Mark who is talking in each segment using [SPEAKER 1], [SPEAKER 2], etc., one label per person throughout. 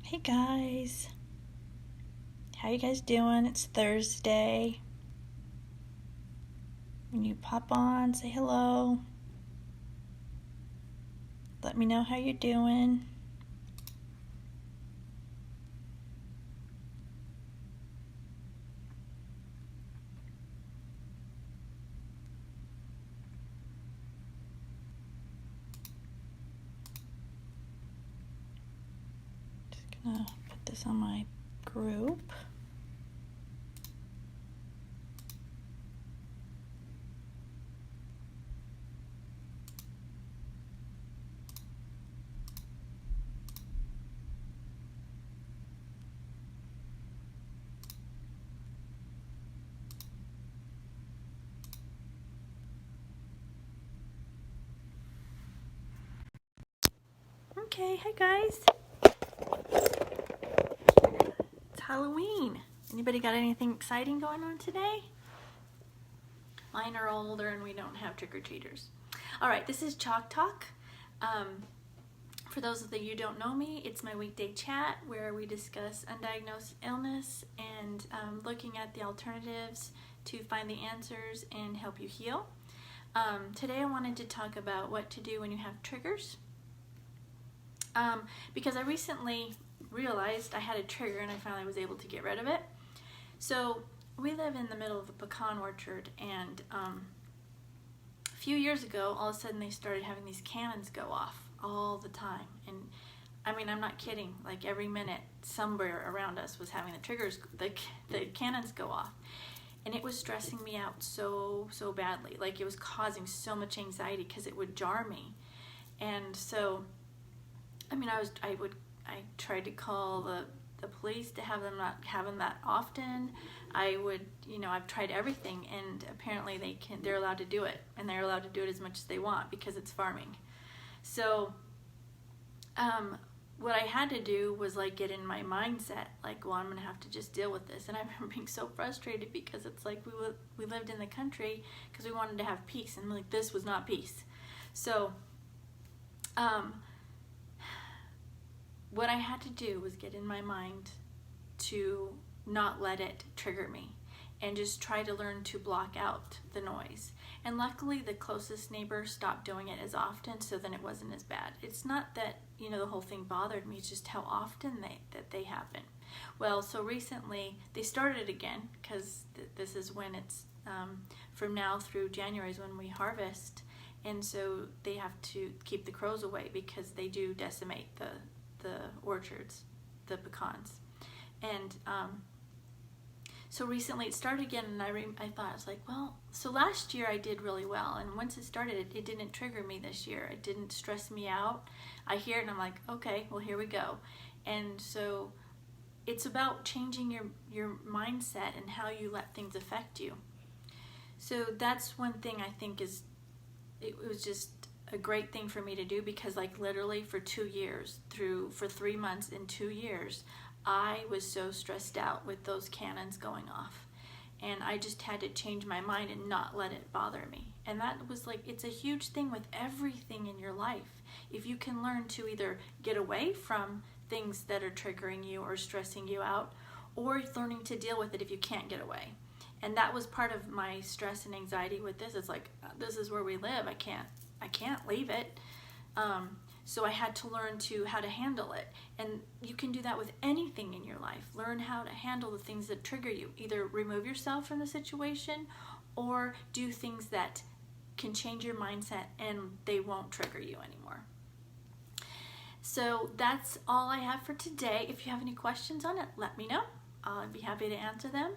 [SPEAKER 1] Hey guys, how you guys doing? It's Thursday. When you pop on, say hello. Let me know how you're doing. Just gonna put this on my group. Okay, hi guys. It's Halloween. Anybody got anything exciting going on today? Mine are older and we don't have trick-or-treaters. All right, this is Chalk Talk. For those of you who don't know me, it's my weekday chat where we discuss undiagnosed illness and looking at the alternatives to find the answers and help you heal. Today I wanted to talk about what to do when you have triggers. Because I recently realized I had a trigger and I finally was able to get rid of it. So we live in the middle of a pecan orchard, and a few years ago all of a sudden they started having these cannons go off all the time. And I mean, I'm not kidding, like every minute somewhere around us was having the cannons go off. And it was stressing me out so badly. Like it was causing so much anxiety because it would jar me. And so I mean, I tried to call the police to have them not have them that often. I've tried everything, and apparently they're allowed to do it, and they're allowed to do it as much as they want because it's farming. So, what I had to do was like get in my mindset, like, well, I'm gonna have to just deal with this. And I remember being so frustrated because it's like we lived in the country because we wanted to have peace, and like this was not peace. So, what I had to do was get in my mind to not let it trigger me and just try to learn to block out the noise. And luckily the closest neighbor stopped doing it as often, so then it wasn't as bad. It's not that, the whole thing bothered me, it's just how often they happen. Well, so recently they started it again because this is when it's from now through January is when we harvest, and so they have to keep the crows away because they do decimate the orchards, the pecans. And so recently it started again, and I thought, I was like, well, so last year I did really well, and once it started, it didn't trigger me this year. It didn't stress me out. I hear it and I'm like, okay, well, here we go. And so it's about changing your mindset and how you let things affect you. So that's one thing I think it was just a great thing for me to do, because like literally for 2 years, for 3 months in 2 years, I was so stressed out with those cannons going off, and I just had to change my mind and not let it bother me. And that was like, it's a huge thing with everything in your life. If you can learn to either get away from things that are triggering you or stressing you out, or learning to deal with it if you can't get away. And that was part of my stress and anxiety with this. It's like, this is where we live. I can't leave it. So I had to learn how to handle it. And you can do that with anything in your life. Learn how to handle the things that trigger you. Either remove yourself from the situation or do things that can change your mindset and they won't trigger you anymore. So that's all I have for today. If you have any questions on it, let me know. I'll be happy to answer them.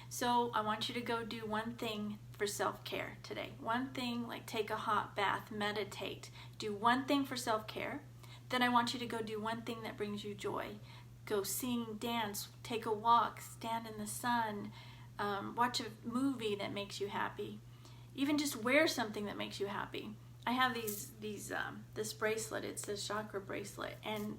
[SPEAKER 1] So I want you to go do one thing for self-care today. One thing, like take a hot bath, meditate, do one thing for self-care. Then I want you to go do one thing that brings you joy. Go sing, dance, take a walk, stand in the sun, watch a movie that makes you happy. Even just wear something that makes you happy. I have this bracelet. It's a chakra bracelet, and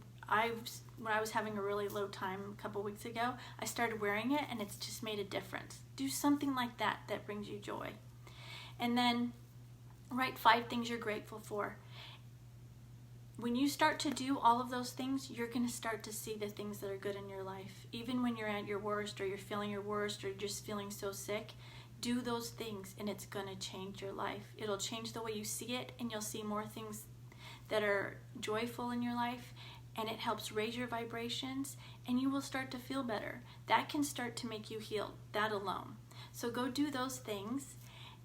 [SPEAKER 1] when I was having a really low time a couple weeks ago, I started wearing it, and it's just made a difference. Do something like that brings you joy. And then write 5 things you're grateful for. when you start to do all of those things, you're going to start to see the things that are good in your life. Even when you're at your worst, or you're feeling your worst, or just feeling so sick, do those things and it's going to change your life. It'll change the way you see it, and you'll see more things that are joyful in your life, and it helps raise your vibrations, and you will start to feel better. That can start to make you heal, that alone. So go do those things,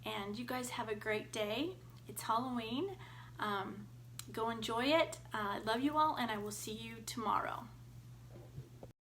[SPEAKER 1] and you guys have a great day. It's Halloween. Go enjoy it. I love you all, and I will see you tomorrow.